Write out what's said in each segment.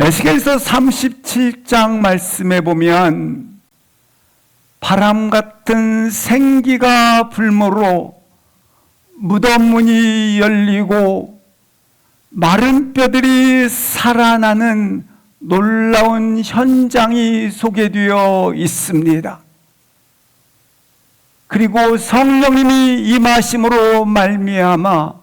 에스겔서 37장 말씀에 보면 바람 같은 생기가 불모로 무덤 문이 열리고 마른 뼈들이 살아나는 놀라운 현장이 소개되어 있습니다. 그리고 성령님이 임하심으로 말미암아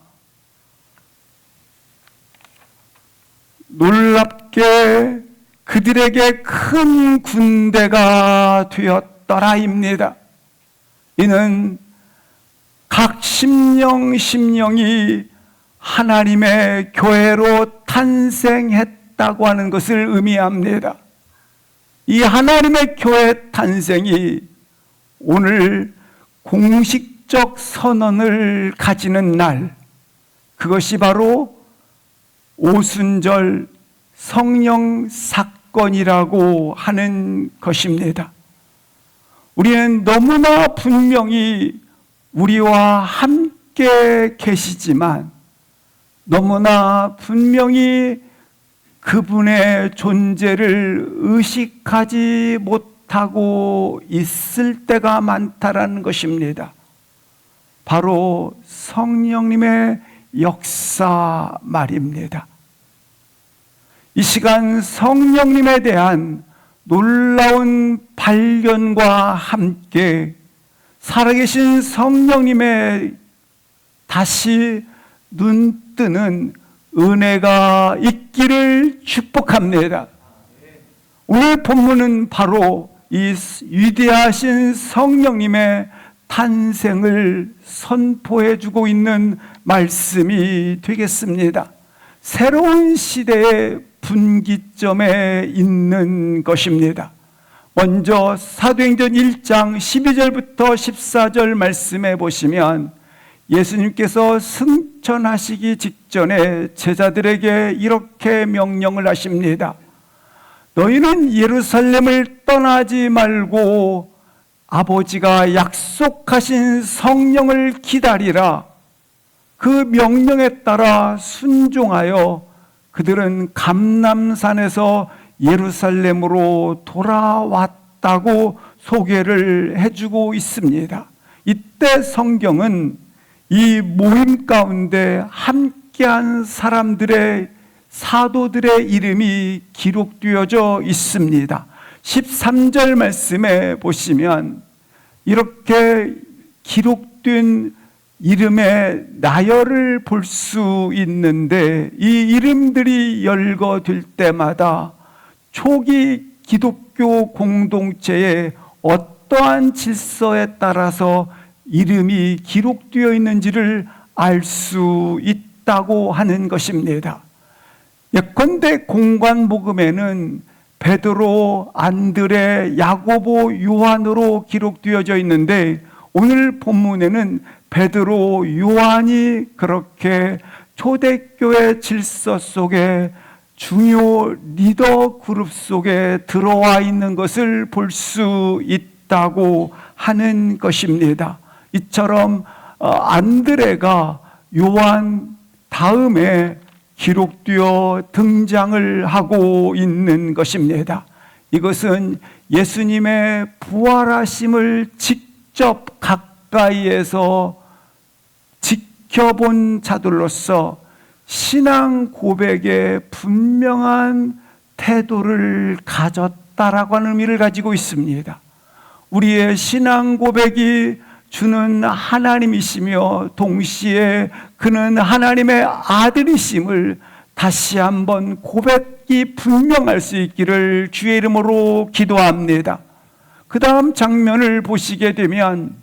놀랍게 그들에게 큰 군대가 되었더라입니다. 이는 각 심령이 하나님의 교회로 탄생했다고 하는 것을 의미합니다. 이 하나님의 교회 탄생이 오늘 공식적 선언을 가지는 날, 그것이 바로 오순절 성령 사건이라고 하는 것입니다. 우리는 너무나 분명히 우리와 함께 계시지만 너무나 분명히 그분의 존재를 의식하지 못하고 있을 때가 많다라는 것입니다. 바로 성령님의 역사 말입니다. 이 시간 성령님에 대한 놀라운 발견과 함께 살아계신 성령님의 다시 눈뜨는 은혜가 있기를 축복합니다. 오늘 본문은 바로 이 위대하신 성령님의 탄생을 선포해 주고 있는 말씀이 되겠습니다. 새로운 시대의 분기점에 있는 것입니다. 먼저 사도행전 1장 12절부터 14절 말씀에 보시면 예수님께서 승천하시기 직전에 제자들에게 이렇게 명령을 하십니다. 너희는 예루살렘을 떠나지 말고 아버지가 약속하신 성령을 기다리라. 그 명령에 따라 순종하여 그들은 감람산에서 예루살렘으로 돌아왔다고 소개를 해주고 있습니다. 이때 성경은 이 모임 가운데 함께한 사람들의 사도들의 이름이 기록되어져 있습니다. 13절 말씀에 보시면 이렇게 기록된 이름의 나열을 볼 수 있는데 이 이름들이 열거될 때마다 초기 기독교 공동체의 어떠한 질서에 따라서 이름이 기록되어 있는지를 알 수 있다고 하는 것입니다. 예컨대 공관복음에는 베드로, 안드레, 야고보, 요한으로 기록되어져 있는데 오늘 본문에는 베드로, 요한이 그렇게 초대교회 질서 속에 중요 리더 그룹 속에 들어와 있는 것을 볼 수 있다고 하는 것입니다. 이처럼 안드레가 요한 다음에 기록되어 등장을 하고 있는 것입니다. 이것은 예수님의 부활하심을 직접 가까이에서 지켜본 자들로서 신앙 고백에 분명한 태도를 가졌다라고 하는 의미를 가지고 있습니다. 우리의 신앙 고백이 주는 하나님이시며 동시에 그는 하나님의 아들이심을 다시 한번 고백이 분명할 수 있기를 주의 이름으로 기도합니다. 그 다음 장면을 보시게 되면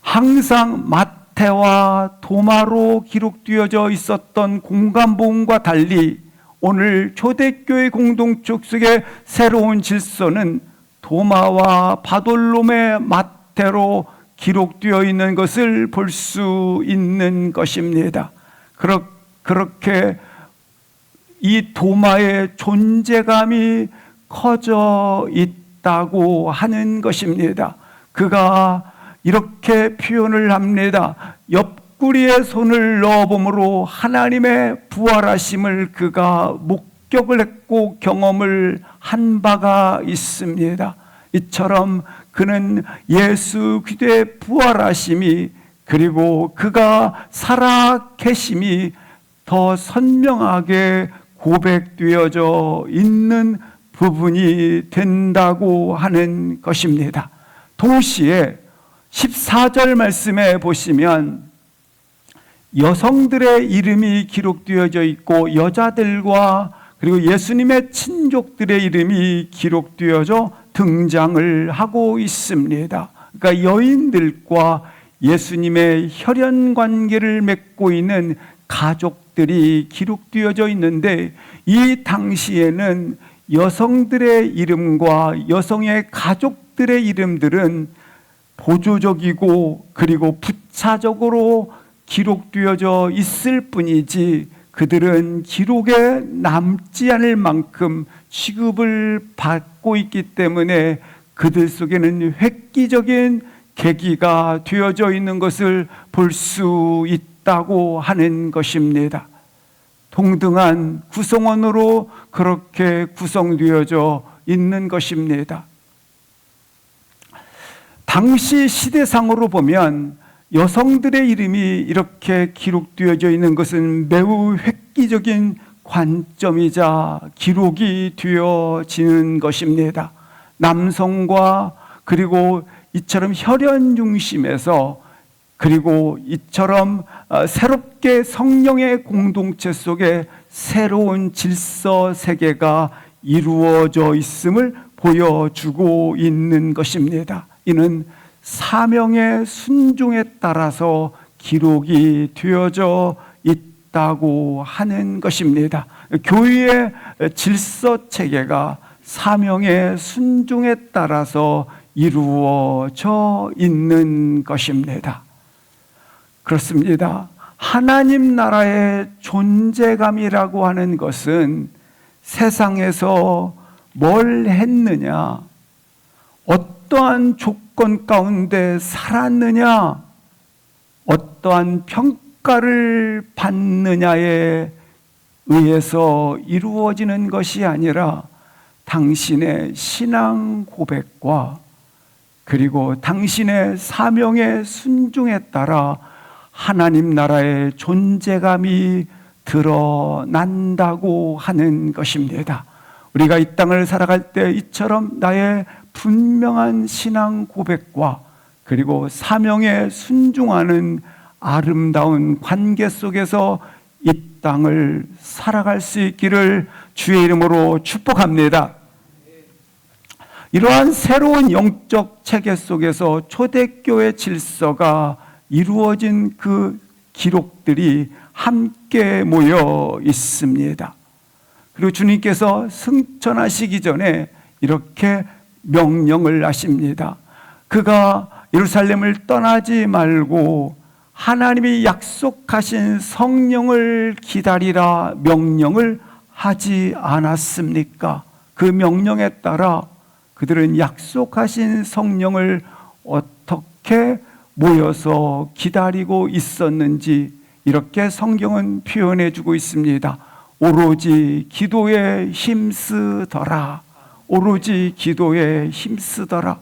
항상 마태와 도마로 기록되어져 있었던 공관복음과 달리 오늘 초대교회 공동체 속의 새로운 질서는 도마와 바돌롬의 마태로 기록되어 있는 것을 볼 수 있는 것입니다. 그렇게 이 도마의 존재감이 커져 있다고 하는 것입니다. 그가 이렇게 표현을 합니다. 옆구리에 손을 넣어봄으로 하나님의 부활하심을 그가 습격을 했고 경험을 한 바가 있습니다. 이처럼 그는 예수 그리스도의 부활하심이 그리고 그가 살아 계심이 더 선명하게 고백되어져 있는 부분이 된다고 하는 것입니다. 동시에 14절 말씀에 보시면 여성들의 이름이 기록되어져 있고 여자들과 그리고 예수님의 친족들의 이름이 기록되어져 등장을 하고 있습니다. 그러니까 여인들과 예수님의 혈연 관계를 맺고 있는 가족들이 기록되어져 있는데, 이 당시에는 여성들의 이름과 여성의 가족들의 이름들은 보조적이고 그리고 부차적으로 기록되어져 있을 뿐이지 그들은 기록에 남지 않을 만큼 취급을 받고 있기 때문에 그들 속에는 획기적인 계기가 되어져 있는 것을 볼 수 있다고 하는 것입니다. 동등한 구성원으로 그렇게 구성되어져 있는 것입니다. 당시 시대상으로 보면 여성들의 이름이 이렇게 기록되어져 있는 것은 매우 획기적인 관점이자 기록이 되어지는 것입니다. 남성과 그리고 이처럼 혈연 중심에서 그리고 이처럼 새롭게 성령의 공동체 속에 새로운 질서 세계가 이루어져 있음을 보여주고 있는 것입니다. 이는 사명의 순종에 따라서 기록이 되어져 있다고 하는 것입니다. 교회의 질서 체계가 사명의 순종에 따라서 이루어져 있는 것입니다. 그렇습니다. 하나님 나라의 존재감이라고 하는 것은 세상에서 뭘 했느냐, 어떠한 조건 가운데 살았느냐, 어떠한 평가를 받느냐에 의해서 이루어지는 것이 아니라 당신의 신앙 고백과 그리고 당신의 사명의 순종에 따라 하나님 나라의 존재감이 드러난다고 하는 것입니다. 우리가 이 땅을 살아갈 때 이처럼 나의 분명한 신앙 고백과 그리고 사명에 순종하는 아름다운 관계 속에서 이 땅을 살아갈 수 있기를 주의 이름으로 축복합니다. 이러한 새로운 영적 체계 속에서 초대교회 질서가 이루어진 그 기록들이 함께 모여 있습니다. 그리고 주님께서 승천하시기 전에 이렇게 명령을 하십니다. 그가 예루살렘을 떠나지 말고 하나님이 약속하신 성령을 기다리라 명령을 하지 않았습니까? 그 명령에 따라 그들은 약속하신 성령을 어떻게 모여서 기다리고 있었는지 이렇게 성경은 표현해 주고 있습니다. 오로지 기도에 힘쓰더라. 오로지 기도에 힘쓰더라.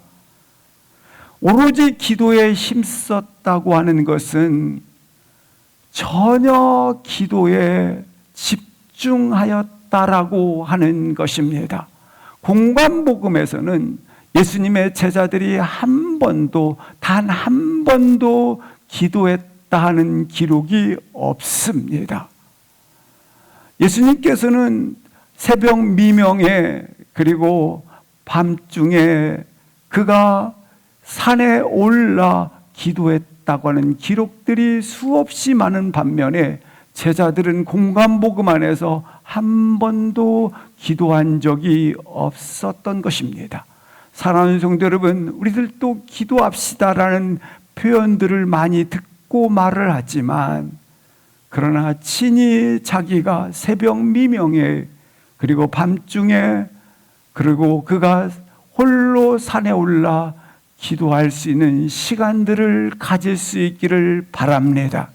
오로지 기도에 힘썼다고 하는 것은 전혀 기도에 집중하였다라고 하는 것입니다. 공관복음에서는 예수님의 제자들이 단 한 번도 기도했다 하는 기록이 없습니다. 예수님께서는 새벽 미명에 그리고 밤중에 그가 산에 올라 기도했다고 하는 기록들이 수없이 많은 반면에 제자들은 공관복음 안에서 한 번도 기도한 적이 없었던 것입니다. 사랑하는 성도 여러분, 우리들도 기도합시다라는 표현들을 많이 듣고 말을 하지만 그러나 친히 자기가 새벽 미명에 그리고 밤중에 그리고 그가 홀로 산에 올라 기도할 수 있는 시간들을 가질 수 있기를 바랍니다.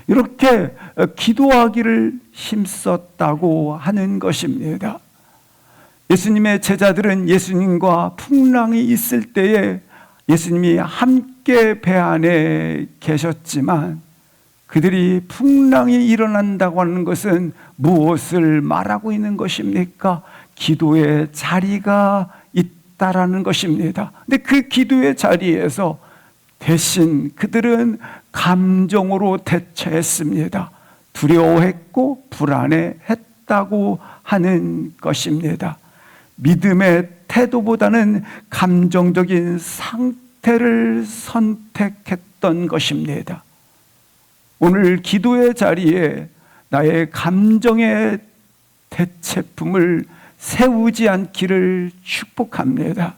이렇게 기도하기를 힘썼다고 하는 것입니다. 예수님의 제자들은 예수님과 풍랑이 있을 때에 예수님이 함께 배 안에 계셨지만 그들이 풍랑이 일어난다고 하는 것은 무엇을 말하고 있는 것입니까? 기도의 자리가 있다라는 것입니다. 근데 그 기도의 자리에서 대신 그들은 감정으로 대처했습니다. 두려워했고 불안해했다고 하는 것입니다. 믿음의 태도보다는 감정적인 상태를 선택했던 것입니다. 오늘 기도의 자리에 나의 감정의 대체품을 세우지 않기를 축복합니다.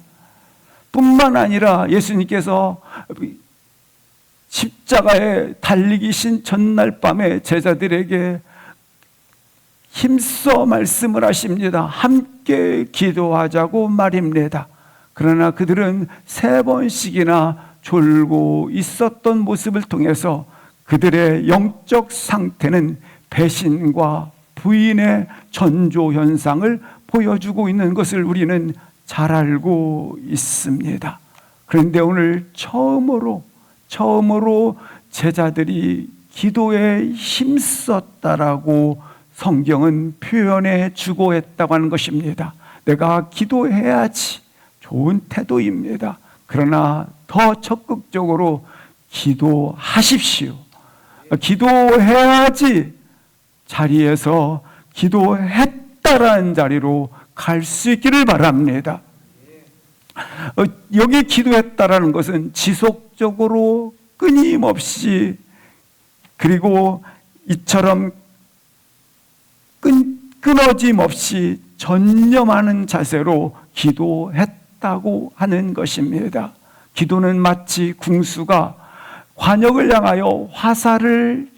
뿐만 아니라 예수님께서 십자가에 달리기신 전날 밤에 제자들에게 힘써 말씀을 하십니다. 함께 기도하자고 말입니다. 그러나 그들은 3번씩이나 졸고 있었던 모습을 통해서 그들의 영적 상태는 배신과 부인의 전조 현상을 보여주고 있는 것을 우리는 잘 알고 있습니다. 그런데 오늘 처음으로 제자들이 기도에 힘썼다라고 성경은 표현해 주고 했다고 하는 것입니다. 내가 기도해야지, 좋은 태도입니다. 그러나 더 적극적으로 기도하십시오. 기도해야지 자리에서 기도했다라는 자리로 갈 수 있기를 바랍니다. 여기 기도했다라는 것은 지속적으로 끊임없이, 그리고 이처럼 끊어짐 없이 전념하는 자세로 기도했다고 하는 것입니다. 기도는 마치 궁수가 관역을 향하여 화살을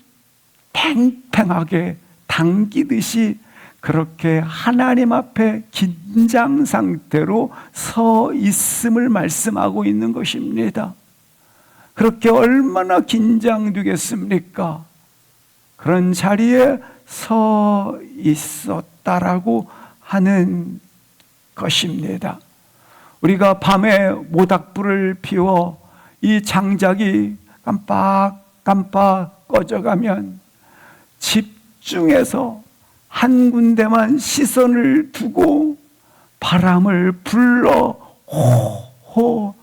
팽팽하게 당기듯이 그렇게 하나님 앞에 긴장 상태로 서 있음을 말씀하고 있는 것입니다. 그렇게 얼마나 긴장되겠습니까? 그런 자리에 서 있었다라고 하는 것입니다. 우리가 밤에 모닥불을 피워 이 장작이 깜빡깜빡 꺼져가면 집중해서 한 군데만 시선을 두고 바람을 불러 호호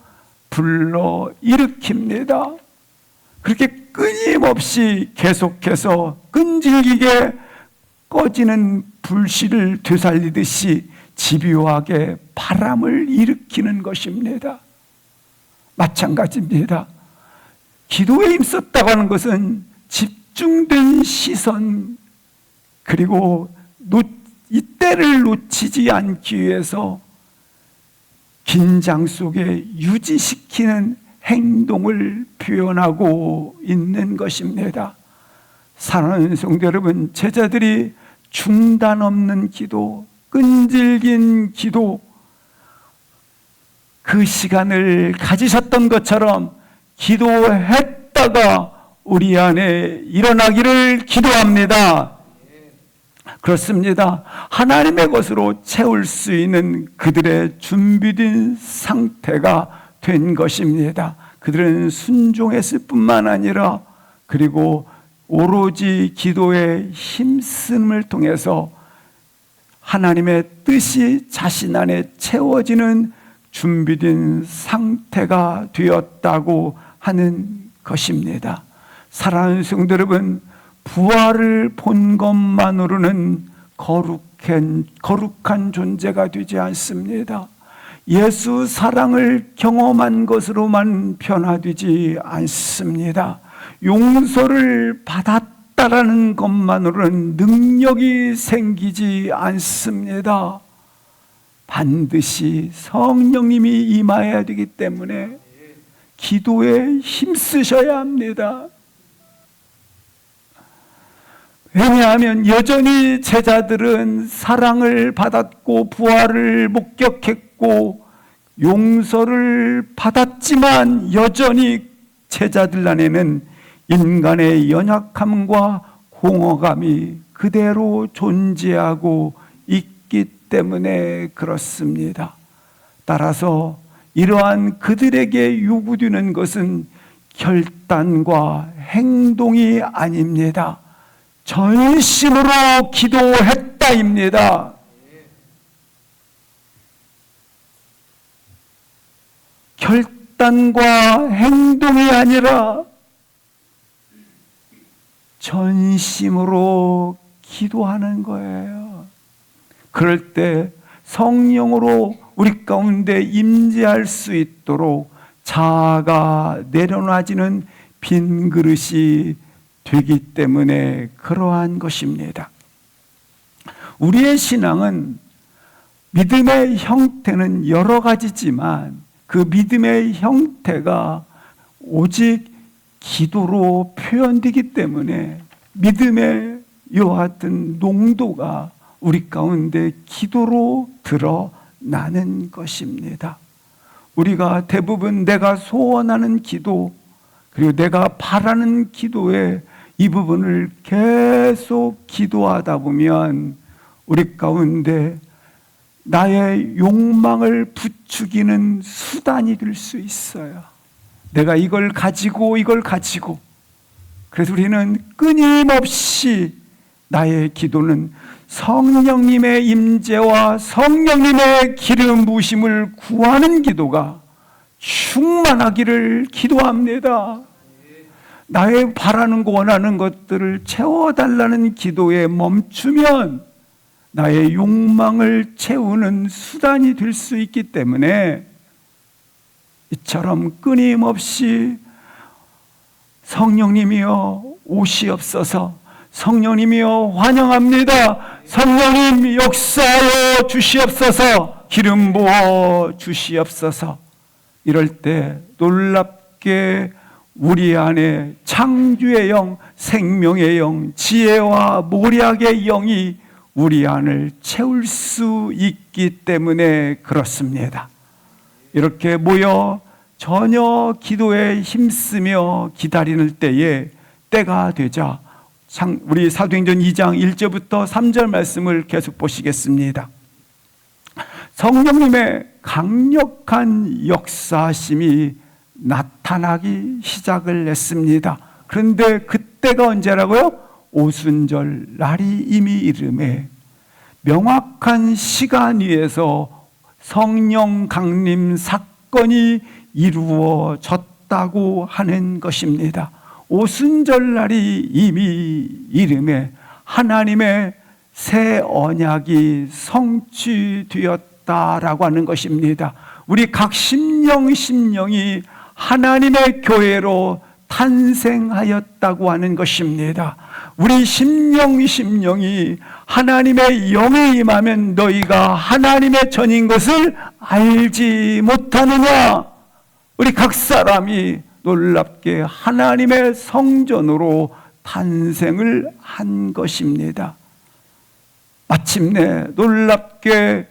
불러 일으킵니다. 그렇게 끊임없이 계속해서 끈질기게 꺼지는 불씨를 되살리듯이 집요하게 바람을 일으키는 것입니다. 마찬가지입니다. 기도에 힘썼다고 하는 것은 집중된 시선, 그리고 이때를 놓치지 않기 위해서 긴장 속에 유지시키는 행동을 표현하고 있는 것입니다. 사랑하는 성도 여러분, 제자들이 중단 없는 기도, 끈질긴 기도, 그 시간을 가지셨던 것처럼 기도했다가 우리 안에 일어나기를 기도합니다. 그렇습니다. 하나님의 것으로 채울 수 있는 그들의 준비된 상태가 된 것입니다. 그들은 순종했을 뿐만 아니라 그리고 오로지 기도에 힘쓰임을 통해서 하나님의 뜻이 자신 안에 채워지는 준비된 상태가 되었다고 하는 것입니다. 사랑하는 성도 여러분, 부활을 본 것만으로는 거룩한 존재가 되지 않습니다. 예수 사랑을 경험한 것으로만 변화되지 않습니다. 용서를 받았다라는 것만으로는 능력이 생기지 않습니다. 반드시 성령님이 임하여야 되기 때문에 기도에 힘쓰셔야 합니다. 왜냐하면 여전히 제자들은 사랑을 받았고 부활을 목격했고 용서를 받았지만 여전히 제자들 안에는 인간의 연약함과 공허감이 그대로 존재하고 있기 때문에 그렇습니다. 따라서 이러한 그들에게 요구되는 것은 결단과 행동이 아닙니다. 전심으로 기도했다입니다. 결단과 행동이 아니라 전심으로 기도하는 거예요. 그럴 때 성령으로 우리 가운데 임재할 수 있도록 자아가 내려놔지는 빈 그릇이 되기 때문에 그러한 것입니다. 우리의 신앙은 믿음의 형태는 여러 가지지만 그 믿음의 형태가 오직 기도로 표현되기 때문에 믿음의 이와 같은 농도가 우리 가운데 기도로 드러나는 것입니다. 우리가 대부분 내가 소원하는 기도, 그리고 내가 바라는 기도에 이 부분을 계속 기도하다 보면 우리 가운데 나의 욕망을 부추기는 수단이 될 수 있어요. 내가 이걸 가지고 그래서 우리는 끊임없이 나의 기도는 성령님의 임재와 성령님의 기름 부으심을 구하는 기도가 충만하기를 기도합니다. 나의 바라는 거 원하는 것들을 채워달라는 기도에 멈추면 나의 욕망을 채우는 수단이 될 수 있기 때문에 이처럼 끊임없이 성령님이여 오시옵소서, 성령님이여 환영합니다, 성령님 역사하여 주시옵소서, 기름 부어 주시옵소서. 이럴 때 놀랍게 우리 안에 창조의 영, 생명의 영, 지혜와 모략의 영이 우리 안을 채울 수 있기 때문에 그렇습니다. 이렇게 모여 전혀 기도에 힘쓰며 기다리는 때에 때가 되자 우리 사도행전 2장 1절부터 3절 말씀을 계속 보시겠습니다. 성령님의 강력한 역사심이 나타나기 시작을 했습니다. 그런데 그때가 언제라고요? 오순절 날이 이미 이름에 명확한 시간 위에서 성령 강림 사건이 이루어졌다고 하는 것입니다. 오순절 날이 이미 이름에 하나님의 새 언약이 성취되었다라고 하는 것입니다. 우리 각 심령이 하나님의 교회로 탄생하였다고 하는 것입니다. 우리 심령이 하나님의 영에 임하면 너희가 하나님의 전인 것을 알지 못하느냐? 우리 각 사람이 놀랍게 하나님의 성전으로 탄생을 한 것입니다. 마침내 놀랍게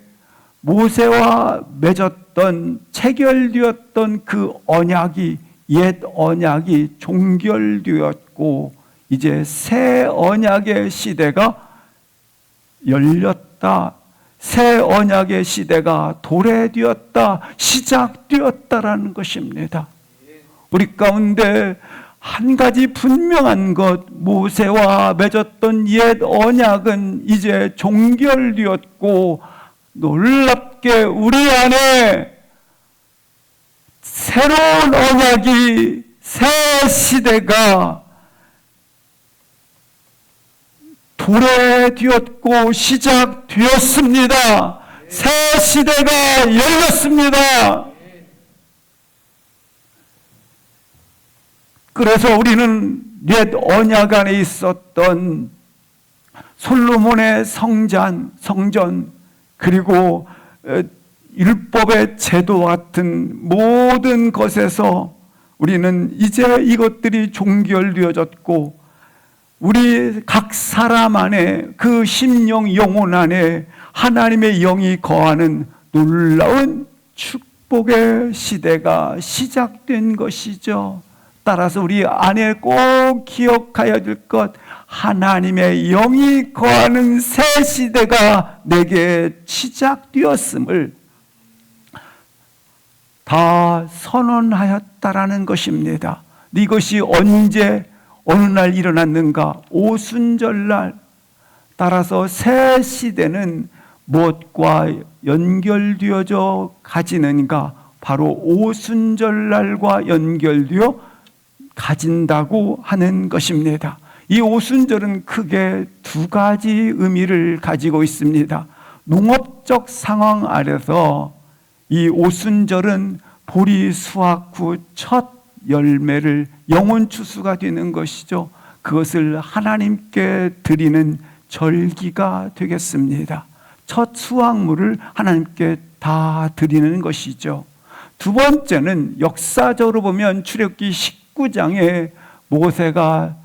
모세와 맺었던 체결되었던 그 언약이 옛 언약이 종결되었고 이제 새 언약의 시대가 열렸다. 새 언약의 시대가 도래되었다. 시작되었다라는 것입니다. 우리 가운데 한 가지 분명한 것, 모세와 맺었던 옛 언약은 이제 종결되었고 놀랍게 우리 안에 새로운 언약이, 새 시대가 도래되었고 시작되었습니다. 새 시대가 열렸습니다. 그래서 우리는 옛 언약 안에 있었던 솔로몬의 성전 그리고 율법의 제도 같은 모든 것에서 우리는 이제 이것들이 종결되어졌고 우리 각 사람 안에 그 심령 영혼 안에 하나님의 영이 거하는 놀라운 축복의 시대가 시작된 것이죠. 따라서 우리 안에 꼭 기억하여야 될 것, 하나님의 영이 거하는 새 시대가 내게 시작되었음을 다 선언하였다라는 것입니다. 이것이 언제 어느 날 일어났는가? 오순절날. 따라서 새 시대는 무엇과 연결되어져 가지는가? 바로 오순절날과 연결되어 가진다고 하는 것입니다. 이 오순절은 크게 두 가지 의미를 가지고 있습니다. 농업적 상황 아래서 이 오순절은 보리 수확 후 첫 열매를 영혼 추수가 되는 것이죠. 그것을 하나님께 드리는 절기가 되겠습니다. 첫 수확물을 하나님께 다 드리는 것이죠. 두 번째는 역사적으로 보면 출애굽기 19장에 모세가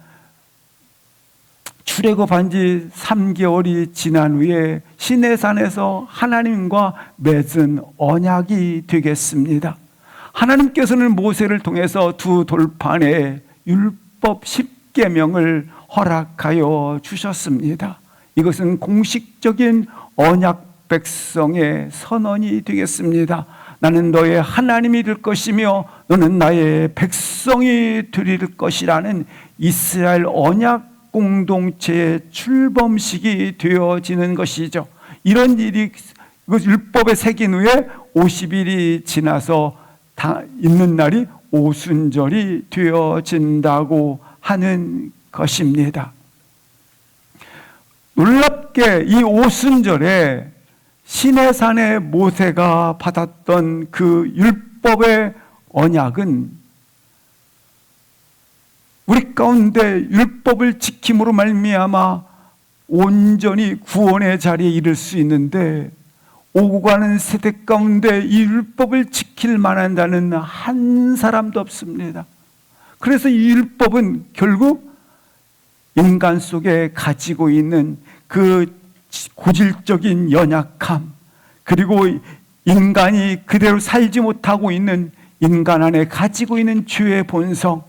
출애굽한 지 3개월이 지난 후에 시내산에서 하나님과 맺은 언약이 되겠습니다. 하나님께서는 모세를 통해서 두 돌판에 율법 10계명을 허락하여 주셨습니다. 이것은 공식적인 언약 백성의 선언이 되겠습니다. 나는 너의 하나님이 될 것이며 너는 나의 백성이 되릴 것이라는 이스라엘 언약 공동체의 출범식이 되어지는 것이죠. 이런 일이 율법에 새긴 후에 50일이 지나서 있는 날이 오순절이 되어진다고 하는 것입니다. 놀랍게 이 오순절에 시내산에 모세가 받았던 그 율법의 언약은 우리 가운데 율법을 지킴으로 말미암아 온전히 구원의 자리에 이를 수 있는데, 오고 가는 세대 가운데 이 율법을 지킬 만한 자는 한 사람도 없습니다. 그래서 이 율법은 결국 인간 속에 가지고 있는 그 고질적인 연약함, 그리고 인간이 그대로 살지 못하고 있는 인간 안에 가지고 있는 죄의 본성,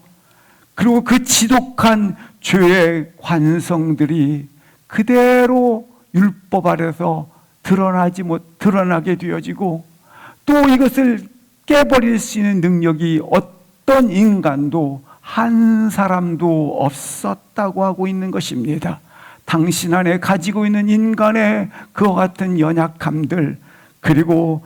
그리고 그 지독한 죄의 관성들이 그대로 율법 아래서 드러나게 되어지고, 또 이것을 깨버릴 수 있는 능력이 어떤 인간도 한 사람도 없었다고 하고 있는 것입니다. 당신 안에 가지고 있는 인간의 그와 같은 연약함들, 그리고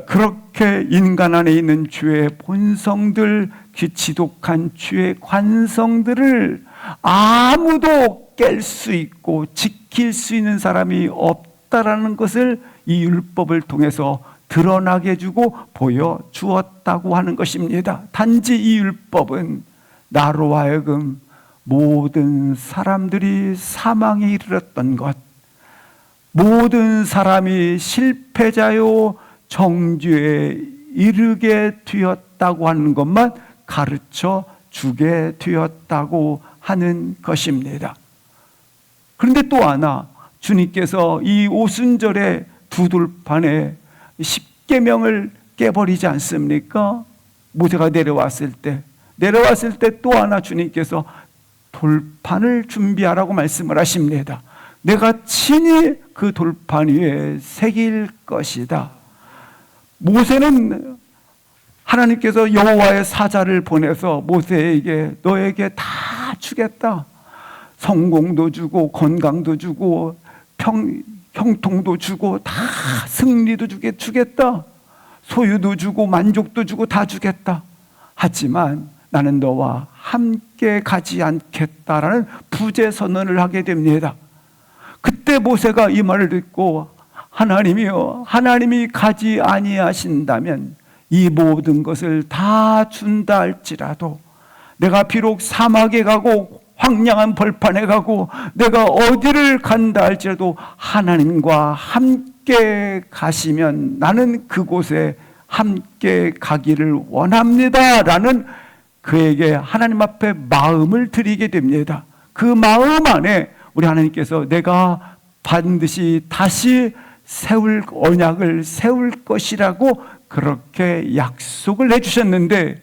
그렇게 인간 안에 있는 죄의 본성들, 그 지독한 죄의 관성들을 아무도 깰 수 있고 지킬 수 있는 사람이 없다라는 것을 이 율법을 통해서 드러나게 해주고 보여주었다고 하는 것입니다. 단지 이 율법은 나로 하여금 모든 사람들이 사망에 이르렀던 것, 모든 사람이 실패자요 정죄에 이르게 되었다고 하는 것만 가르쳐 주게 되었다고 하는 것입니다. 그런데 또 하나, 주님께서 이 오순절에 두 돌판에 10계명을 깨버리지 않습니까? 모세가 내려왔을 때 또 하나 주님께서 돌판을 준비하라고 말씀을 하십니다. 내가 친히 그 돌판 위에 새길 것이다. 모세는 하나님께서 여호와의 사자를 보내서 모세에게 너에게 다 주겠다. 성공도 주고 건강도 주고 형통도 주고 다 승리도 주겠다. 소유도 주고 만족도 주고 다 주겠다. 하지만 나는 너와 함께 가지 않겠다라는 부재 선언을 하게 됩니다. 그때 모세가 이 말을 듣고 하나님이여, 하나님이 가지 아니하신다면 이 모든 것을 다 준다 할지라도 내가 비록 사막에 가고 황량한 벌판에 가고 내가 어디를 간다 할지라도 하나님과 함께 가시면 나는 그곳에 함께 가기를 원합니다 라는 그에게 하나님 앞에 마음을 드리게 됩니다. 그 마음 안에 우리 하나님께서 내가 반드시 다시 언약을 세울 것이라고 그렇게 약속을 해주셨는데,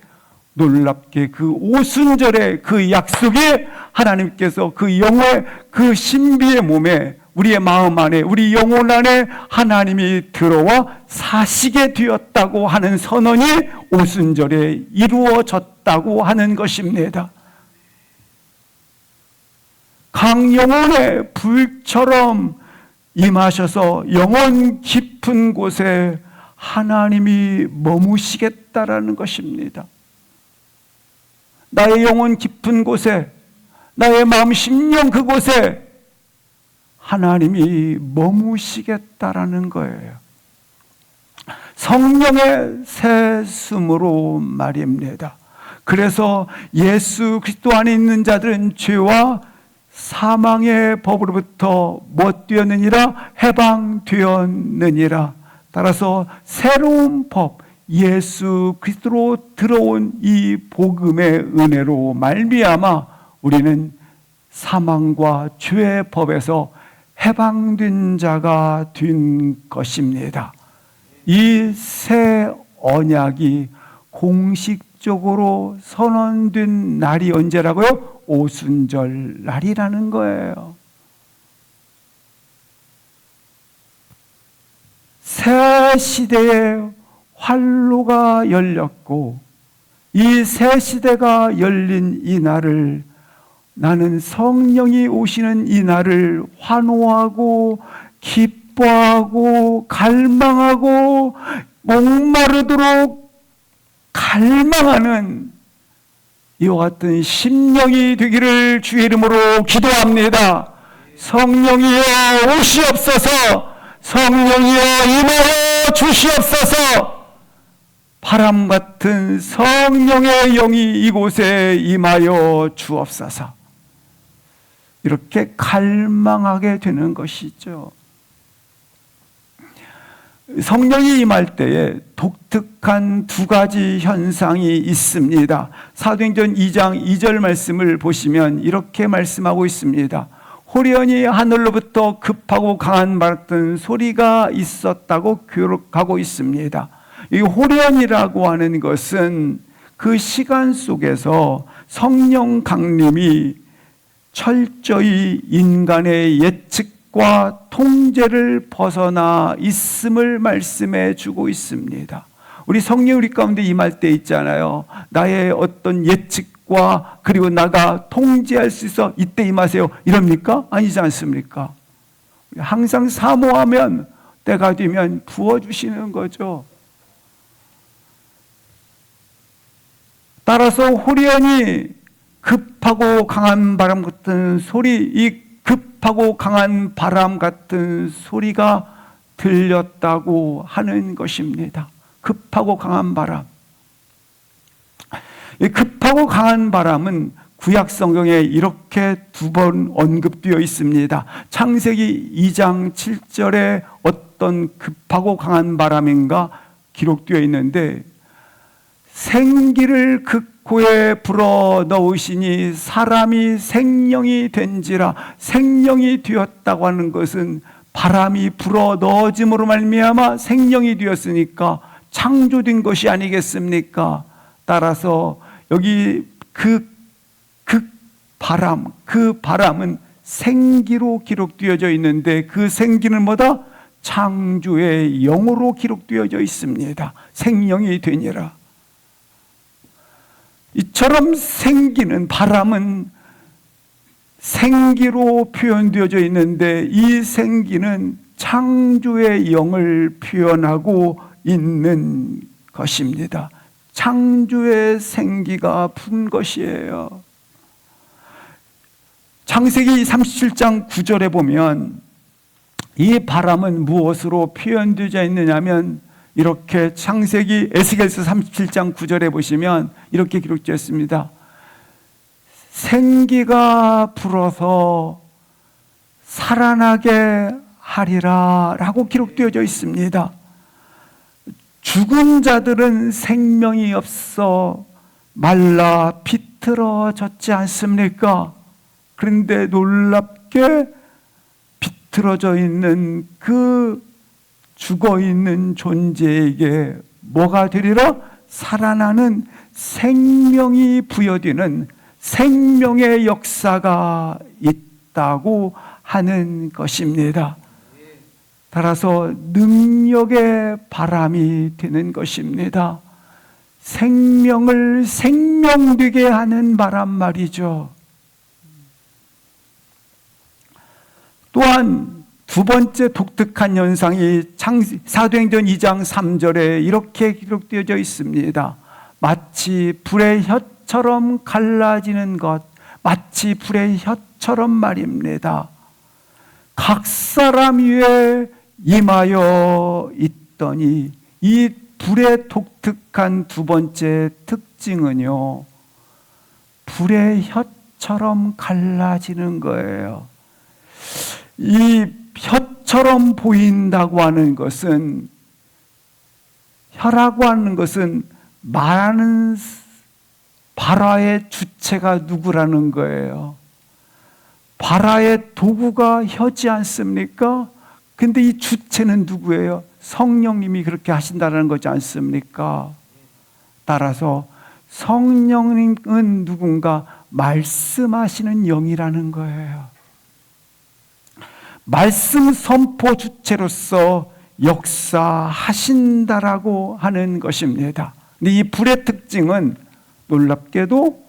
놀랍게 그 오순절의 그 약속이 하나님께서 그 영의 그 신비의 몸에, 우리의 마음 안에, 우리 영혼 안에 하나님이 들어와 사시게 되었다고 하는 선언이 오순절에 이루어졌다고 하는 것입니다. 강영혼의 불처럼 임하셔서 영혼 깊은 곳에 하나님이 머무시겠다라는 것입니다. 나의 영혼 깊은 곳에, 나의 마음 심령 그곳에 하나님이 머무시겠다라는 거예요. 성령의 세숨으로 말입니다. 그래서 예수 그리스도 안에 있는 자들은 죄와 사망의 법으로부터 못 되었느니라, 해방되었느니라. 따라서 새로운 법, 예수 그리스도로 들어온 이 복음의 은혜로 말미암아 우리는 사망과 죄의 법에서 해방된 자가 된 것입니다. 이 새 언약이 공식적으로 선언된 날이 언제라고요? 오순절 날이라는 거예요. 새 시대의 활로가 열렸고, 이 새 시대가 열린 이 날을, 나는 성령이 오시는 이 날을 환호하고 기뻐하고 갈망하고 목마르도록 갈망하는 이와 같은 심령이 되기를 주의 이름으로 기도합니다. 성령이여 오시옵소서. 성령이여 임하여 주시옵소서. 바람 같은 성령의 영이 이곳에 임하여 주옵소서. 이렇게 갈망하게 되는 것이죠. 성령이 임할 때에 독특한 두 가지 현상이 있습니다. 사도행전 2장 2절 말씀을 보시면 이렇게 말씀하고 있습니다. 호련히 하늘로부터 급하고 강한 말 같은 소리가 있었다고 기록하고 있습니다. 이 호련이라고 하는 것은 그 시간 속에서 성령 강림이 철저히 인간의 예측과 통제를 벗어나 있음을 말씀해 주고 있습니다. 우리 성령 우리 가운데 임할 때 있잖아요. 나의 어떤 예측과 그리고 나가 통제할 수 있어 이때 임하세요 이럽니까? 아니지 않습니까? 항상 사모하면 때가 되면 부어주시는 거죠. 따라서 호련히 급하고 강한 바람 같은 소리, 이 급하고 강한 바람 같은 소리가 들렸다고 하는 것입니다. 급하고 강한 바람. 이 급하고 강한 바람은 구약 성경에 이렇게 두 번 언급되어 있습니다. 창세기 2장 7절에 어떤 급하고 강한 바람인가 기록되어 있는데, 생기를 극호에 불어 넣으시니 사람이 생명이 된지라. 생명이 되었다고 하는 것은 바람이 불어 넣어짐으로 말미암아 생명이 되었으니까 창조된 것이 아니겠습니까? 따라서 여기 그 바람은 생기로 기록되어져 있는데, 그 생기는 뭐다? 창조의 영으로 기록되어져 있습니다. 생명이 되니라. 이처럼 생기는 바람은 생기로 표현되어져 있는데, 이 생기는 창조의 영을 표현하고 있는 것입니다. 창조의 생기가 분 것이에요. 창세기 37장 9절에 보면 이 바람은 무엇으로 표현되어 있느냐면, 이렇게 창세기 에스겔서 37장 9절에 보시면 이렇게 기록되어 있습니다. 생기가 불어서 살아나게 하리라 라고 기록되어져 있습니다. 죽은 자들은 생명이 없어 말라 비틀어졌지 않습니까? 그런데 놀랍게 비틀어져 있는 그 죽어 있는 존재에게 뭐가 되리라? 살아나는 생명이 부여되는 생명의 역사가 있다고 하는 것입니다. 따라서 능력의 바람이 되는 것입니다. 생명을 생명되게 하는 바람 말이죠. 또한 두 번째 독특한 현상이 사도행전 2장 3절에 이렇게 기록되어져 있습니다. 마치 불의 혀처럼 갈라지는 것, 마치 불의 혀처럼 말입니다. 각 사람 위에 임하여 있더니, 이 불의 독특한 두 번째 특징은요, 불의 혀처럼 갈라지는 거예요. 이 혀처럼 보인다고 하는 것은, 혀라고 하는 것은 말하는 발화의 주체가 누구라는 거예요. 발화의 도구가 혀지 않습니까? 근데 이 주체는 누구예요? 성령님이 그렇게 하신다는 거지 않습니까? 따라서 성령님은 누군가 말씀하시는 영이라는 거예요. 말씀 선포 주체로서 역사하신다라고 하는 것입니다. 근데 이 불의 특징은 놀랍게도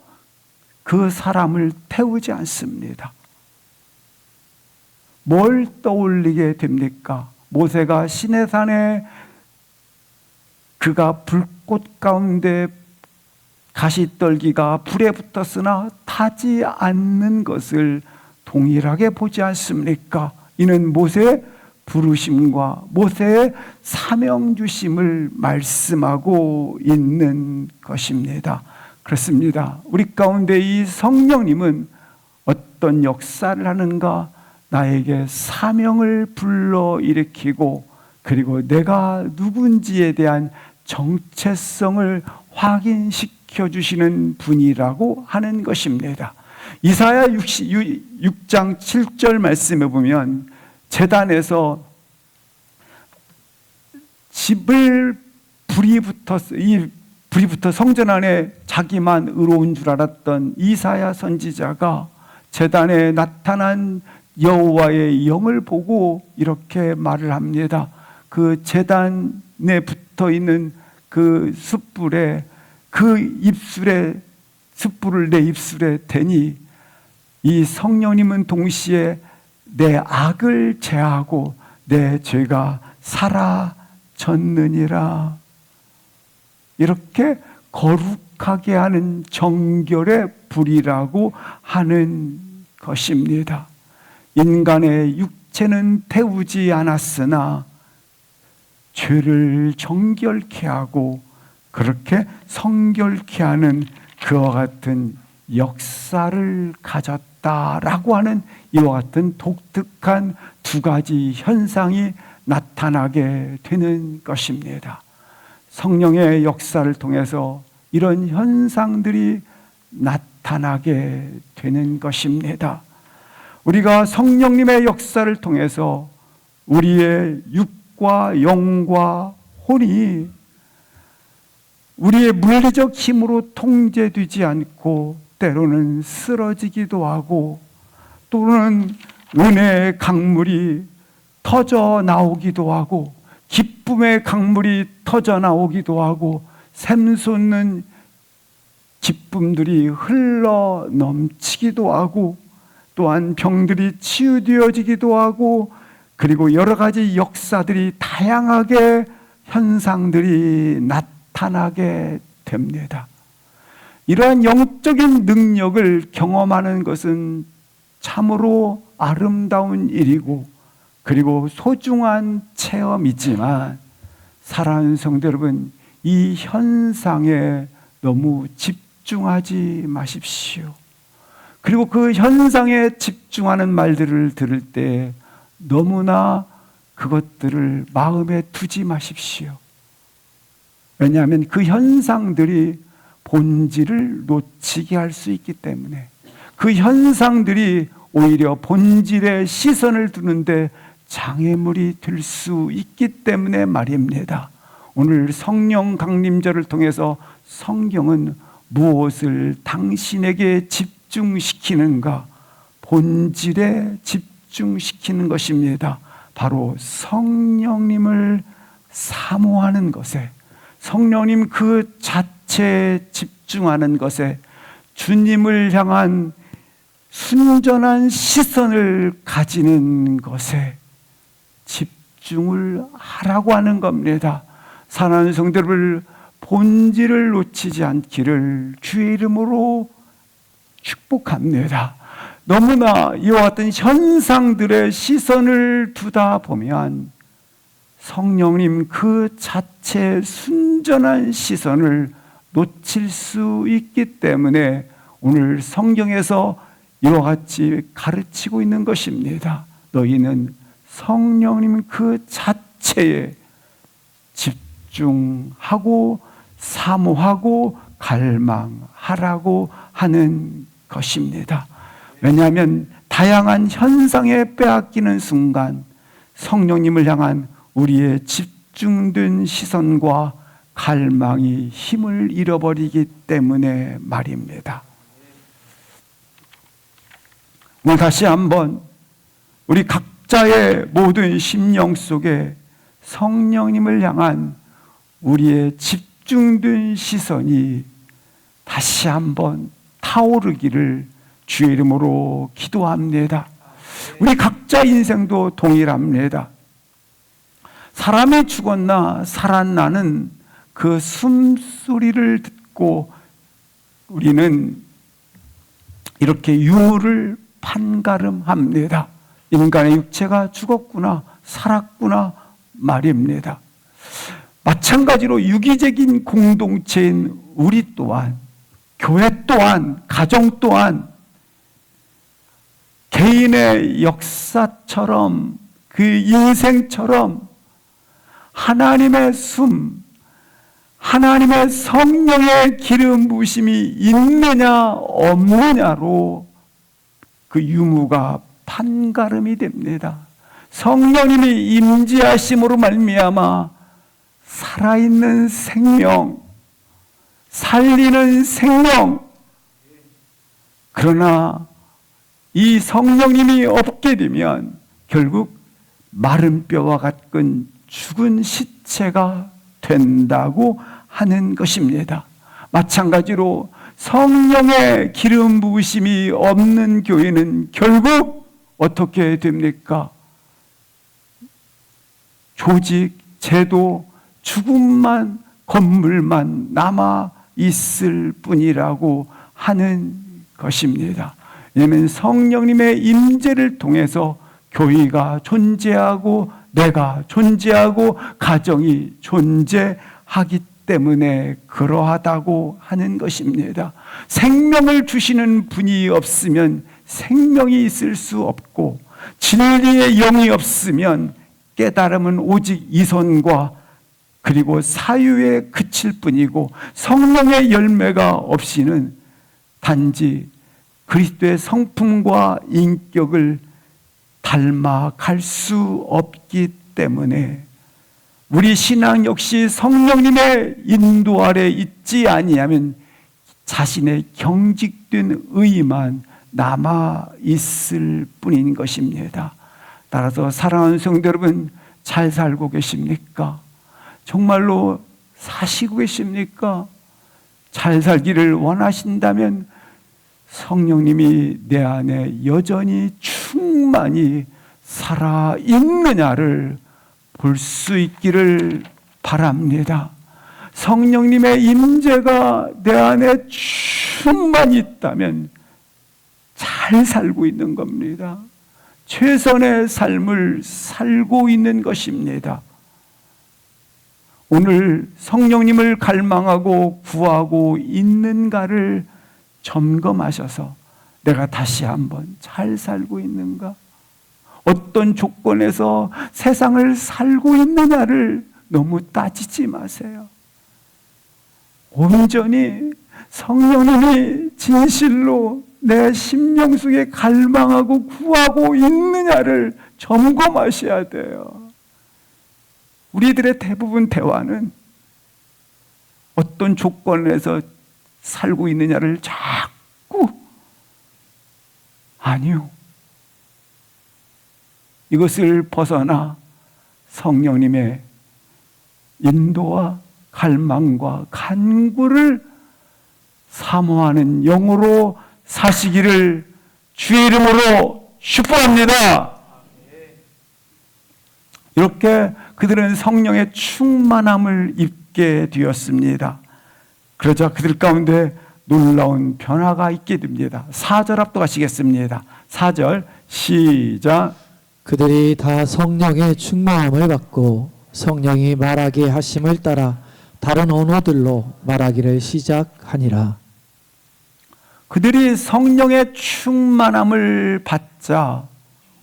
그 사람을 태우지 않습니다. 뭘 떠올리게 됩니까? 모세가 시내산에 그가 불꽃 가운데 가시떨기가 불에 붙었으나 타지 않는 것을 동일하게 보지 않습니까? 이는 모세의 부르심과 모세의 사명 주심을 말씀하고 있는 것입니다. 그렇습니다. 우리 가운데 이 성령님은 어떤 역사를 하는가? 나에게 사명을 불러일으키고, 그리고 내가 누군지에 대한 정체성을 확인시켜 주시는 분이라고 하는 것입니다. 이사야 6장 7절 말씀에 보면, 제단에서 불이 붙어 성전 안에 자기만 의로운 줄 알았던 이사야 선지자가 제단에 나타난 여호와의 영을 보고 이렇게 말을 합니다. 그 제단에 붙어 있는 그 숯불에, 그 입술에, 숯불을 내 입술에 대니 이 성령님은 동시에 내 악을 제하고 내 죄가 사라졌느니라. 이렇게 거룩하게 하는 정결의 불이라고 하는 것입니다. 인간의 육체는 태우지 않았으나 죄를 정결케 하고 그렇게 성결케 하는 그와 같은 역사를 가졌다라고 하는 이와 같은 독특한 두 가지 현상이 나타나게 되는 것입니다. 성령의 역사를 통해서 이런 현상들이 나타나게 되는 것입니다. 우리가 성령님의 역사를 통해서 우리의 육과 영과 혼이 우리의 물리적 힘으로 통제되지 않고 때로는 쓰러지기도 하고, 또는 은혜의 강물이 터져 나오기도 하고, 기쁨의 강물이 터져 나오기도 하고, 샘솟는 기쁨들이 흘러 넘치기도 하고, 또한 병들이 치유되어지기도 하고, 그리고 여러 가지 역사들이, 다양하게 현상들이 나타나게 됩니다. 이러한 영적인 능력을 경험하는 것은 참으로 아름다운 일이고, 그리고 소중한 체험이지만, 사랑하는 성도 여러분, 이 현상에 너무 집중하지 마십시오. 그리고 그 현상에 집중하는 말들을 들을 때 너무나 그것들을 마음에 두지 마십시오. 왜냐하면 그 현상들이 본질을 놓치게 할 수 있기 때문에, 그 현상들이 오히려 본질에 시선을 두는데 장애물이 될 수 있기 때문에 말입니다. 오늘 성령 강림절을 통해서 성경은 무엇을 당신에게 집중시키는가? 본질에 집중시키는 것입니다. 바로 성령님을 사모하는 것에, 성령님 그 자체에 집중하는 것에, 주님을 향한 순전한 시선을 가지는 것에 집중을 하라고 하는 겁니다. 사랑하는 성도들, 본질을 놓치지 않기를 주의 이름으로 축복합니다. 너무나 이와 같은 현상들의 시선을 두다 보면 성령님 그 자체의 순전한 시선을 놓칠 수 있기 때문에 오늘 성경에서 이와 같이 가르치고 있는 것입니다. 너희는 성령님 그 자체에 집중하고 사모하고 갈망하라고 하는 것입니다. 왜냐하면 다양한 현상에 빼앗기는 순간 성령님을 향한 우리의 집중된 시선과 갈망이 힘을 잃어버리기 때문에 말입니다. 오늘 다시 한번 우리 각자의 모든 심령 속에 성령님을 향한 우리의 집중된 시선이 다시 한번 타오르기를 주의 이름으로 기도합니다. 우리 각자 인생도 동일합니다. 사람이 죽었나 살았나는 그 숨소리를 듣고 우리는 이렇게 유무를 판가름합니다. 인간의 육체가 죽었구나 살았구나 말입니다. 마찬가지로 유기적인 공동체인 우리 또한, 교회 또한, 가정 또한 개인의 역사처럼 그 인생처럼 하나님의 숨, 하나님의 성령의 기름 부으심이 있느냐 없느냐로 그 유무가 판가름이 됩니다. 성령님이 임재하심으로 말미암아 살아있는 생명, 살리는 생명, 그러나 이 성령님이 없게 되면 결국 마른 뼈와 같은 죽은 시체가 된다고 하는 것입니다. 마찬가지로 성령의 기름 부으심이 없는 교회는 결국 어떻게 됩니까? 조직, 제도, 죽음만, 건물만 남아 있을 뿐이라고 하는 것입니다. 왜냐하면 성령님의 임재를 통해서 교회가 존재하고 내가 존재하고 가정이 존재하기 때문에 그러하다고 하는 것입니다. 생명을 주시는 분이 없으면 생명이 있을 수 없고 진리의 영이 없으면 깨달음은 오직 이선과 그리고 사유에 그칠 뿐이고 성령의 열매가 없이는 단지 그리스도의 성품과 인격을 닮아갈 수 없기 때문에 우리 신앙 역시 성령님의 인도 아래 있지 아니하면 자신의 경직된 의만 남아 있을 뿐인 것입니다. 따라서 사랑하는 성도 여러분, 잘 살고 계십니까? 정말로 사시고 계십니까? 잘 살기를 원하신다면 성령님이 내 안에 여전히 충만히 살아있느냐를 볼 수 있기를 바랍니다. 성령님의 임재가 내 안에 충만히 있다면 잘 살고 있는 겁니다. 최선의 삶을 살고 있는 것입니다. 오늘 성령님을 갈망하고 구하고 있는가를 점검하셔서 내가 다시 한번 잘 살고 있는가? 어떤 조건에서 세상을 살고 있느냐를 너무 따지지 마세요. 온전히 성령님이 진실로 내 심령 속에 갈망하고 구하고 있느냐를 점검하셔야 돼요. 우리들의 대부분 대화는 어떤 조건에서 살고 있느냐를 자꾸 아니요. 이것을 벗어나 성령님의 인도와 갈망과 간구를 사모하는 영으로 사시기를 주의 이름으로 축복합니다. 이렇게 그들은 성령의 충만함을 입게 되었습니다. 그러자 그들 가운데 놀라운 변화가 있게 됩니다. 4절 합독하시겠습니다. 4절 시작. 그들이 다 성령의 충만함을 받고 성령이 말하게 하심을 따라 다른 언어들로 말하기를 시작하니라. 그들이 성령의 충만함을 받자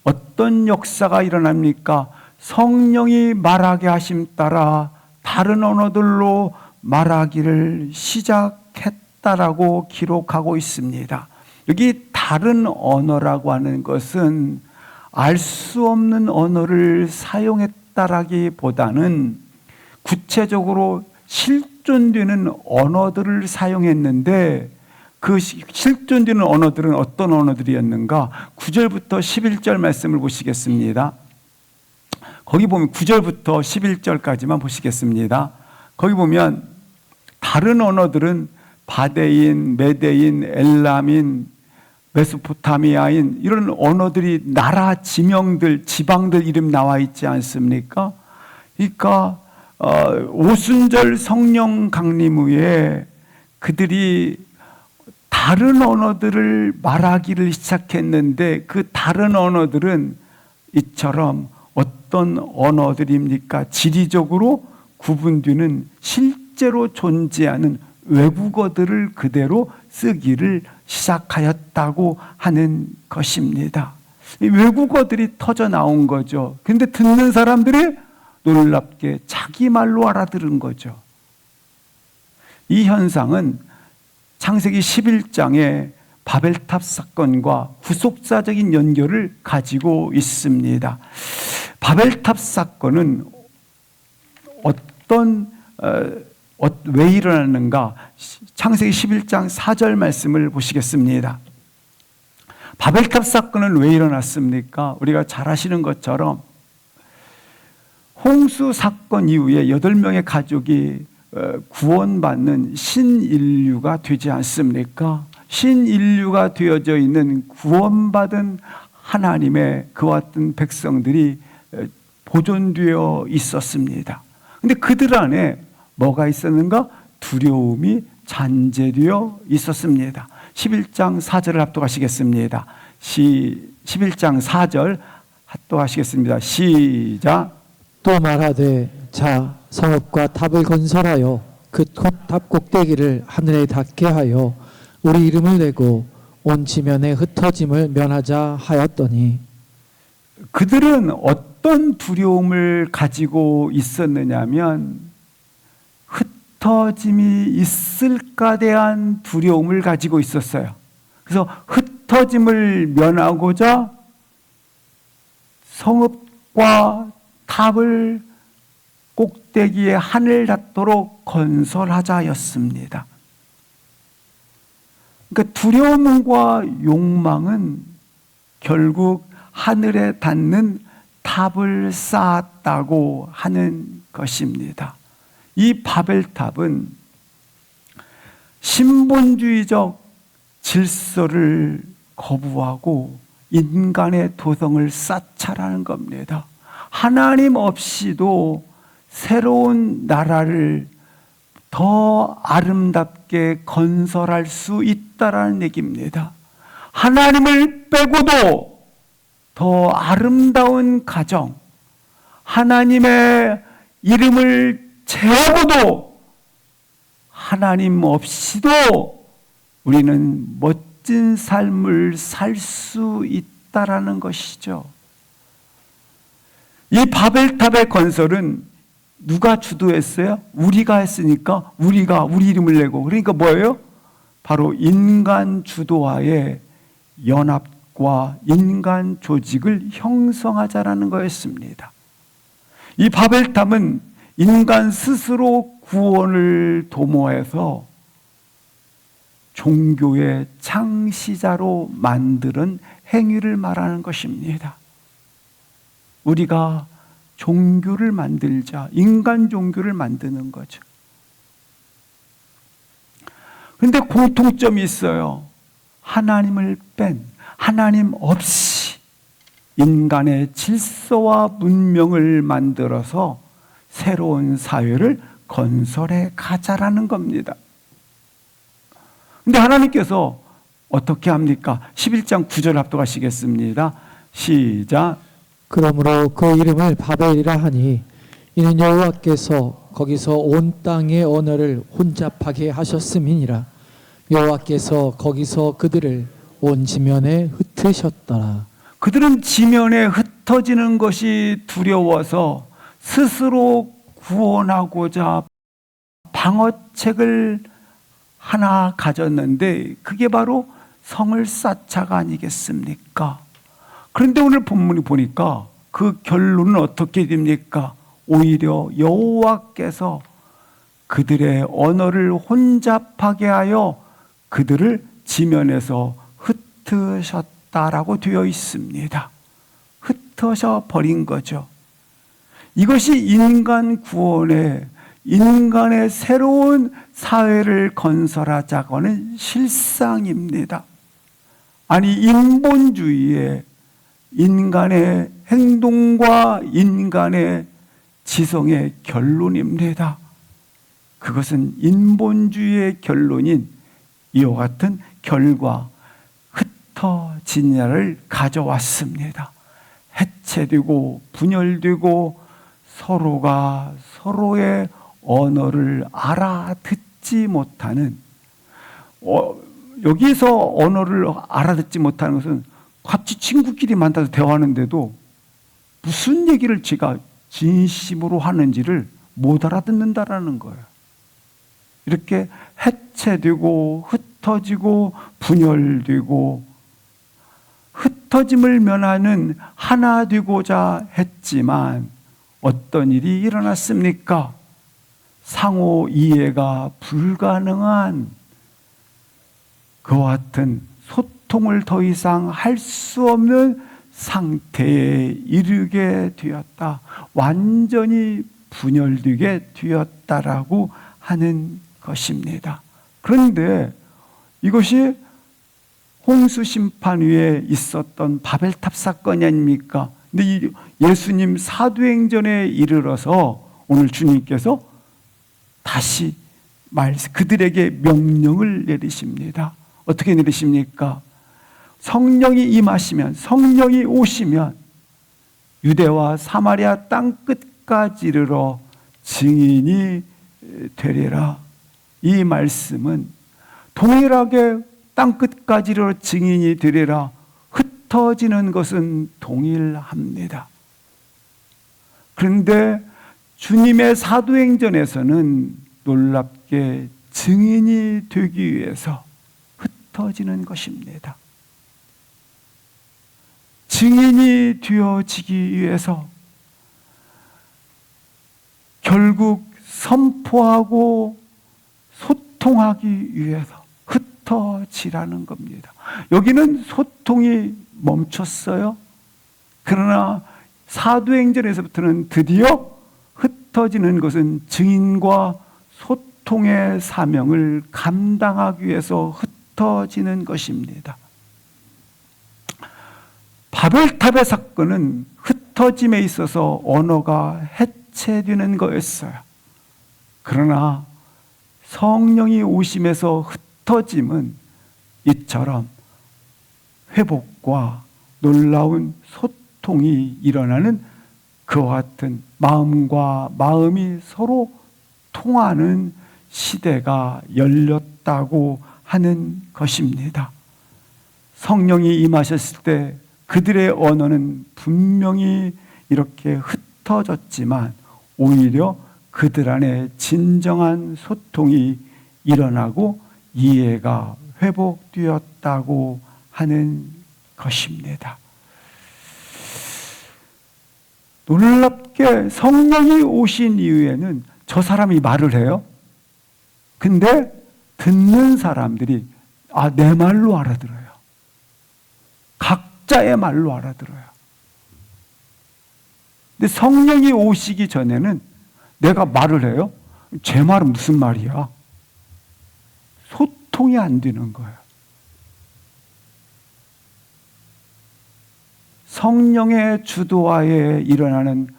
어떤 역사가 일어납니까? 성령이 말하게 하심 따라 다른 언어들로 말하기를 시작했다라고 기록하고 있습니다. 여기 다른 언어라고 하는 것은 알 수 없는 언어를 사용했다라기보다는 구체적으로 실존되는 언어들을 사용했는데 그 실존되는 언어들은 어떤 언어들이었는가? 9절부터 11절 말씀을 보시겠습니다. 거기 보면 9절부터 11절까지만 보시겠습니다. 거기 보면 다른 언어들은 바데인, 메데인, 엘람인, 메소포타미아인 이런 언어들이 나라 지명들, 지방들 이름 나와 있지 않습니까? 그러니까 오순절 성령 강림 후에 그들이 다른 언어들을 말하기를 시작했는데 그 다른 언어들은 이처럼 어떤 언어들입니까? 지리적으로 구분되는 실제로 존재하는 외국어들을 그대로 쓰기를 시작하였다고 하는 것입니다. 이 외국어들이 터져 나온 거죠. 근데 듣는 사람들이 놀랍게 자기 말로 알아들은 거죠. 이 현상은 창세기 11장의 바벨탑 사건과 후속사적인 연결을 가지고 있습니다. 바벨탑 사건은 왜 일어났는가? 창세기 11장 4절 말씀을 보시겠습니다. 바벨탑 사건은 왜 일어났습니까? 우리가 잘 아시는 것처럼 홍수 사건 이후에 8명의 가족이 구원받는 신인류가 되지 않습니까? 신인류가 되어져 있는 구원받은 하나님의 그와 같은 백성들이 보존되어 있었습니다. 근데 그들 안에 뭐가 있었는가? 두려움이 잔재되어 있었습니다. 11장 4절을 합독하시겠습니다. 11장 4절 합독하시겠습니다. 시작. 또 말하되 자 성읍과 탑을 건설하여 그 탑 꼭대기를 하늘에 닿게 하여 우리 이름을 내고 온 지면에 흩어짐을 면하자 하였더니 그들은 어떤 두려움을 가지고 있었느냐면 흩어짐이 있을까 대한 두려움을 가지고 있었어요. 그래서 흩어짐을 면하고자 성읍과 탑을 꼭대기에 하늘 닿도록 건설하자였습니다. 그러니까 두려움과 욕망은 결국 하늘에 닿는 탑을 쌓았다고 하는 것입니다. 이 바벨탑은 신본주의적 질서를 거부하고 인간의 도성을 쌓자라는 겁니다. 하나님 없이도 새로운 나라를 더 아름답게 건설할 수 있다라는 얘기입니다. 하나님을 빼고도 더 아름다운 가정, 하나님의 이름을 제하고도 하나님 없이도 우리는 멋진 삶을 살 수 있다라는 것이죠. 이 바벨탑의 건설은 누가 주도했어요? 우리가 했으니까 우리가 우리 이름을 내고, 그러니까 뭐예요? 바로 인간 주도하에 연합과 인간 조직을 형성하자라는 거였습니다. 이 바벨탑은 인간 스스로 구원을 도모해서 종교의 창시자로 만드는 행위를 말하는 것입니다. 우리가 종교를 만들자, 인간 종교를 만드는 거죠. 그런데 공통점이 있어요. 하나님을 뺀, 하나님 없이 인간의 질서와 문명을 만들어서 새로운 사회를 건설해 가자라는 겁니다. 근데 하나님께서 어떻게 합니까? 11장 9절 합독하시겠습니다. 시작. 그러므로 그 이름을 바벨이라 하니 이는 여호와께서 거기서 온 땅의 언어를 혼잡하게 하셨음이니라. 여호와께서 거기서 그들을 온 지면에 흩으셨더라. 그들은 지면에 흩어지는 것이 두려워서 스스로 구원하고자 방어책을 하나 가졌는데 그게 바로 성을 쌓자가 아니겠습니까? 그런데 오늘 본문을 보니까 그 결론은 어떻게 됩니까? 오히려 여호와께서 그들의 언어를 혼잡하게 하여 그들을 지면에서 흩으셨다라고 되어 있습니다. 흩어져 버린 거죠. 이것이 인간 구원의, 인간의 새로운 사회를 건설하자고 하는 실상입니다. 아니, 인본주의의 인간의 행동과 인간의 지성의 결론입니다. 그것은 인본주의의 결론인 이와 같은 결과, 흩어지냐를 가져왔습니다. 해체되고 분열되고 서로가 서로의 언어를 알아듣지 못하는, 여기서 언어를 알아듣지 못하는 것은 같이 친구끼리 만나서 대화하는데도 무슨 얘기를 제가 진심으로 하는지를 못 알아듣는다라는 거예요. 이렇게 해체되고 흩어지고 분열되고 흩어짐을 면하는 하나 되고자 했지만 어떤 일이 일어났습니까? 상호 이해가 불가능한 그와 같은 소통을 더 이상 할 수 없는 상태에 이르게 되었다. 완전히 분열되게 되었다라고 하는 것입니다. 그런데 이것이 홍수 심판 위에 있었던 바벨탑 사건이 아닙니까? 근데 이 예수님 사도행전에 이르러서 오늘 주님께서 다시 그들에게 명령을 내리십니다. 어떻게 내리십니까? 성령이 임하시면, 성령이 오시면 유대와 사마리아 땅 끝까지 이르러 증인이 되리라. 이 말씀은 동일하게 땅 끝까지 이르러 증인이 되리라. 흩어지는 것은 동일합니다. 그런데 주님의 사도행전에서는 놀랍게 증인이 되기 위해서 흩어지는 것입니다. 증인이 되어지기 위해서 결국 선포하고 소통하기 위해서 흩어지라는 겁니다. 여기는 소통이 멈췄어요. 그러나 사도행전에서부터는 드디어 흩어지는 것은 증인과 소통의 사명을 감당하기 위해서 흩어지는 것입니다. 바벨탑의 사건은 흩어짐에 있어서 언어가 해체되는 거였어요. 그러나 성령이 오심에서 흩어짐은 이처럼 회복과 놀라운 소통이 일어나는 그와 같은 마음과 마음이 서로 통하는 시대가 열렸다고 하는 것입니다. 성령이 임하셨을 때 그들의 언어는 분명히 이렇게 흩어졌지만 오히려 그들 안에 진정한 소통이 일어나고 이해가 회복되었다고 하는 것입니다. 놀랍게 성령이 오신 이후에는 저 사람이 말을 해요. 근데 듣는 사람들이 내 말로 알아들어요. 각자의 말로 알아들어요. 근데 성령이 오시기 전에는 내가 말을 해요. 제 말은 무슨 말이야? 소통이 안 되는 거예요. 성령의 주도하에 일어나는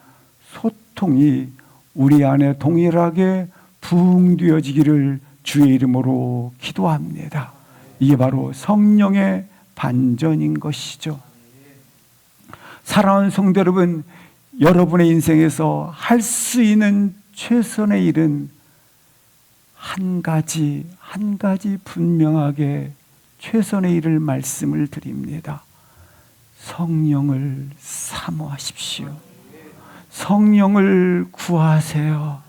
소통이 우리 안에 동일하게 부흥되어지기를 주의 이름으로 기도합니다. 이게 바로 성령의 반전인 것이죠. 사랑하는 성도 여러분, 여러분의 인생에서 할 수 있는 최선의 일은 한 가지 분명하게 최선의 일을 말씀을 드립니다. 성령을 사모하십시오. 성령을 구하세요.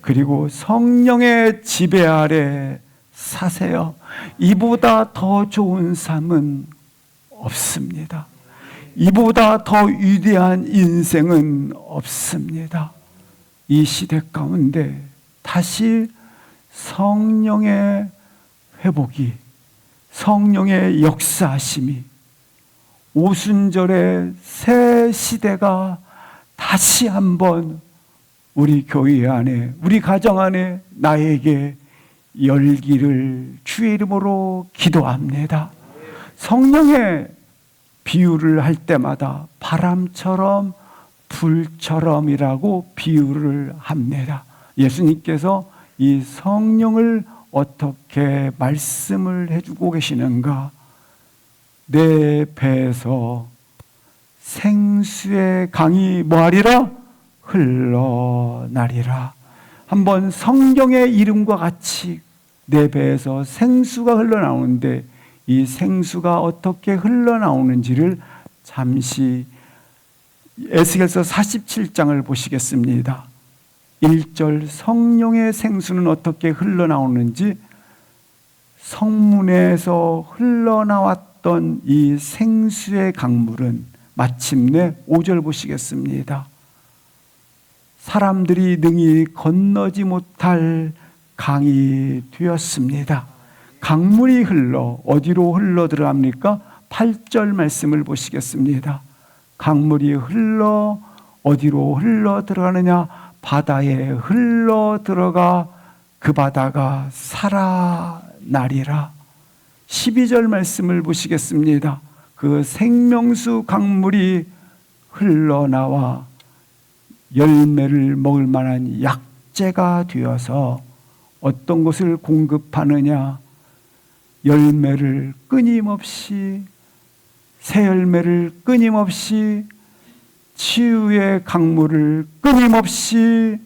그리고 성령의 지배 아래 사세요. 이보다 더 좋은 삶은 없습니다. 이보다 더 위대한 인생은 없습니다. 이 시대 가운데 다시 성령의 회복이, 성령의 역사하심이, 오순절의 새 시대가 다시 한번 우리 교회 안에, 우리 가정 안에 나에게 열기를 주의 이름으로 기도합니다. 성령의 비유를 할 때마다 바람처럼 불처럼이라고 비유를 합니다. 예수님께서 이 성령을 어떻게 말씀을 해주고 계시는가? 내 배에서 생수의 강이 뭐하리라? 흘러나리라. 한번 성경의 이름과 같이 내 배에서 생수가 흘러나오는데 이 생수가 어떻게 흘러나오는지를 잠시 에스겔서 47장을 보시겠습니다. 1절 성령의 생수는 어떻게 흘러나오는지, 성문에서 흘러나왔던 이 생수의 강물은 마침내 5절 보시겠습니다. 사람들이 능히 건너지 못할 강이 되었습니다. 강물이 흘러 어디로 흘러 들어갑니까? 8절 말씀을 보시겠습니다. 강물이 흘러 어디로 흘러 들어가느냐? 바다에 흘러 들어가 그 바다가 살아나리라. 12절 말씀을 보시겠습니다. 그 생명수 강물이 흘러나와 열매를 먹을 만한 약재가 되어서 어떤 것을 공급하느냐? 열매를 끊임없이, 새 열매를 끊임없이, 치유의 강물을 끊임없이,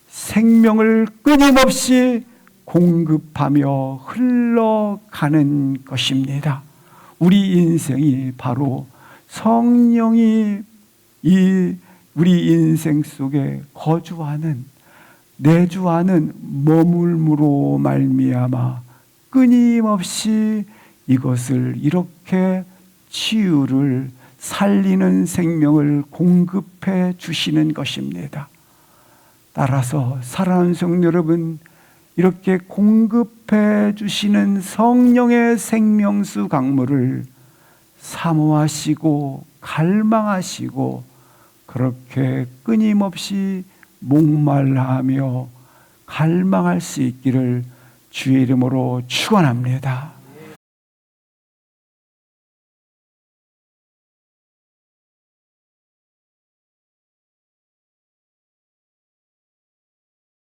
생명을 끊임없이 공급하며 흘러가는 것입니다. 우리 인생이 바로 성령이 우리 인생 속에 거주하는, 내주하는 머물므로 말미암아 끊임없이 이것을 이렇게 치유를 살리는 생명을 공급해 주시는 것입니다. 따라서 사랑하는 성도 여러분, 이렇게 공급해 주시는 성령의 생명수 강물을 사모하시고 갈망하시고 그렇게 끊임없이 목말라하며 갈망할 수 있기를 주의 이름으로 축원합니다.